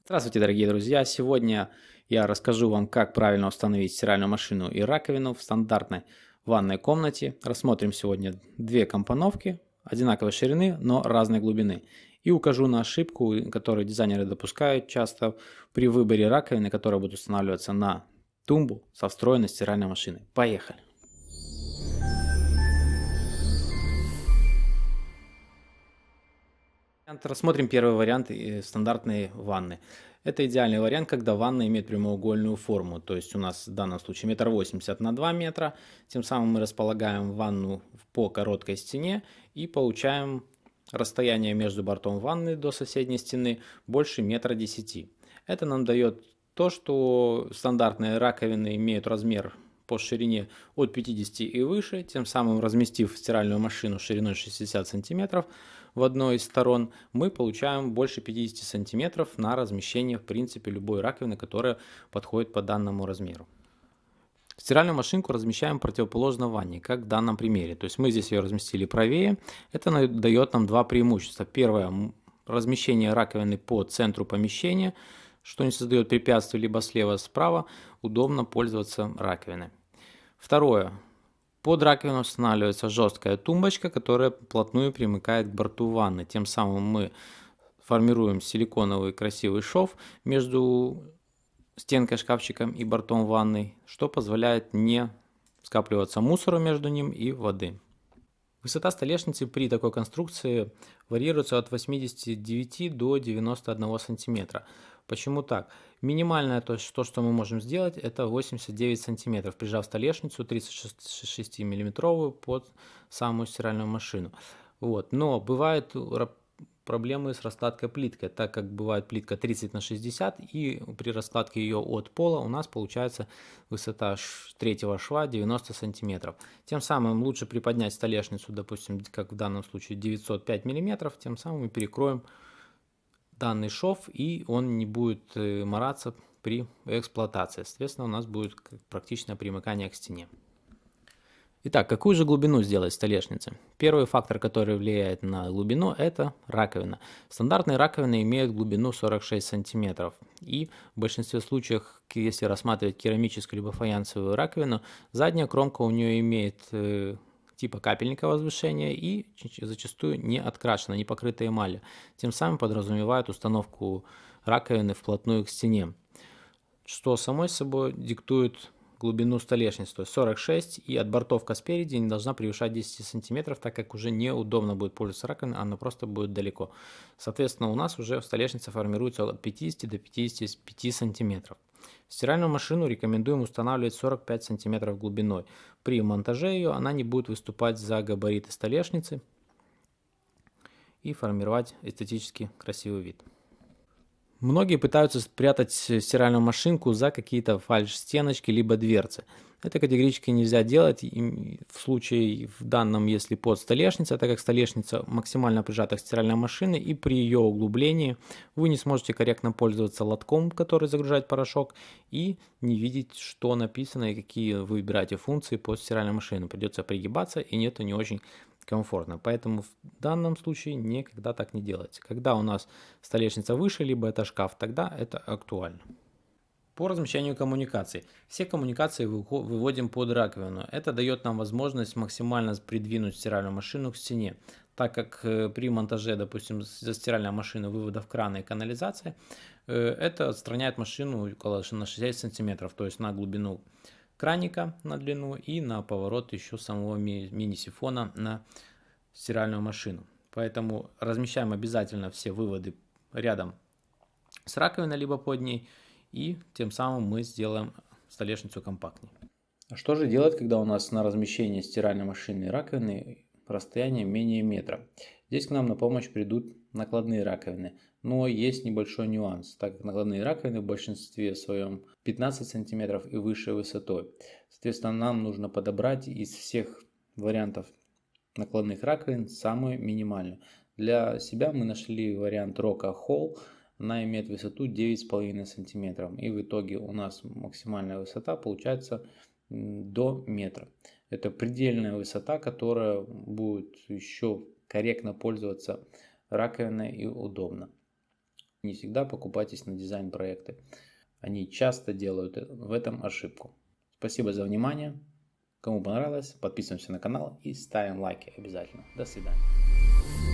Здравствуйте, дорогие друзья! Сегодня я расскажу вам, как правильно установить стиральную машину и раковину в стандартной ванной комнате. Рассмотрим сегодня две компоновки одинаковой ширины, но разной глубины. И укажу на ошибку, которую дизайнеры допускают часто при выборе раковины, которая будет устанавливаться на тумбу со встроенной стиральной машиной. Поехали! Рассмотрим первый вариант стандартной ванны. Это идеальный вариант, когда ванна имеет прямоугольную форму. То есть у нас в данном случае 1,80 м на 2 метра. Тем самым мы располагаем ванну по короткой стене и получаем расстояние между бортом ванны до соседней стены больше 1,10 м. Это нам дает то, что стандартные раковины имеют размер по ширине от 50 и выше, тем самым разместив стиральную машину шириной 60 сантиметров в одной из сторон, мы получаем больше 50 сантиметров на размещение в принципе любой раковины, которая подходит по данному размеру. Стиральную машинку размещаем противоположно ванне, как в данном примере. То есть мы здесь ее разместили правее. Это дает нам два преимущества. Первое, размещение раковины по центру помещения, что не создает препятствий либо слева, справа, удобно пользоваться раковиной. Второе, под раковину устанавливается жесткая тумбочка, которая вплотную примыкает к борту ванны. Тем самым мы формируем силиконовый красивый шов между стенкой шкафчиком и бортом ванны, что позволяет не скапливаться мусору между ним и воды. Высота столешницы при такой конструкции варьируется от 89 до 91 сантиметра. Почему так? Минимальное то, что мы можем сделать, это 89 сантиметров, прижав столешницу 36 миллиметровую под самую стиральную машину. Вот. Но бывают проблемы с раскладкой плиткой, так как бывает плитка 30 на 60, и при раскладке ее от пола у нас получается высота третьего шва 90 сантиметров. Тем самым лучше приподнять столешницу, допустим, как в данном случае 905 миллиметров, тем самым мы перекроем данный шов, и он не будет мараться при эксплуатации. Соответственно, у нас будет практичное примыкание к стене. Итак, какую же глубину сделать столешнице? Первый фактор, который влияет на глубину, это раковина. Стандартные раковины имеют глубину 46 сантиметров. И в большинстве случаев, если рассматривать керамическую либо фаянсовую раковину, задняя кромка у нее имеет типа капельника возвышения и зачастую не открашена, не покрыта эмалью. Тем самым подразумевает установку раковины вплотную к стене, что самой собой диктует глубину столешницы, то есть 46, и отбортовка спереди не должна превышать 10 сантиметров, так как уже неудобно будет пользоваться раковиной, она просто будет далеко. Соответственно, у нас уже столешница формируется от 50 до 55 сантиметров. Стиральную машину рекомендуем устанавливать 45 сантиметров глубиной. При монтаже ее она не будет выступать за габариты столешницы и формировать эстетически красивый вид. Многие пытаются спрятать стиральную машинку за какие-то фальш-стеночки либо дверцы. Это категорически нельзя делать в случае в данном, если под столешницей, так как столешница максимально прижата к стиральной машине, и при ее углублении вы не сможете корректно пользоваться лотком, который загружает порошок, и не видеть, что написано и какие вы выбираете функции под стиральной машиной. Придется пригибаться, и это не очень комфортно. Поэтому в данном случае никогда так не делайте. Когда у нас столешница выше, либо это шкаф, тогда это актуально. По размещению коммуникаций. Все коммуникации выводим под раковину. Это дает нам возможность максимально придвинуть стиральную машину к стене, так как при монтаже, допустим, за стиральной машины выводов крана и канализации, это отстраняет машину около на 60 сантиметров, то есть на глубину краника на длину и на поворот еще самого мини-сифона на стиральную машину. Поэтому размещаем обязательно все выводы рядом с раковиной, либо под ней, и тем самым мы сделаем столешницу компактнее. А что же делать, когда у нас на размещении стиральной машины и раковины расстояние менее метра? Здесь к нам на помощь придут накладные раковины. Но есть небольшой нюанс, так как накладные раковины в большинстве своем 15 см и выше высотой. Соответственно, нам нужно подобрать из всех вариантов накладных раковин самую минимальную. Для себя мы нашли вариант Roca Hall. Она имеет высоту 9,5 см. И в итоге у нас максимальная высота получается до метра. Это предельная высота, которая будет еще корректно пользоваться раковиной и удобно. Не всегда покупайтесь на дизайн-проекты. Они часто делают в этом ошибку. Спасибо за внимание. Кому понравилось, подписываемся на канал и ставим лайки обязательно. До свидания.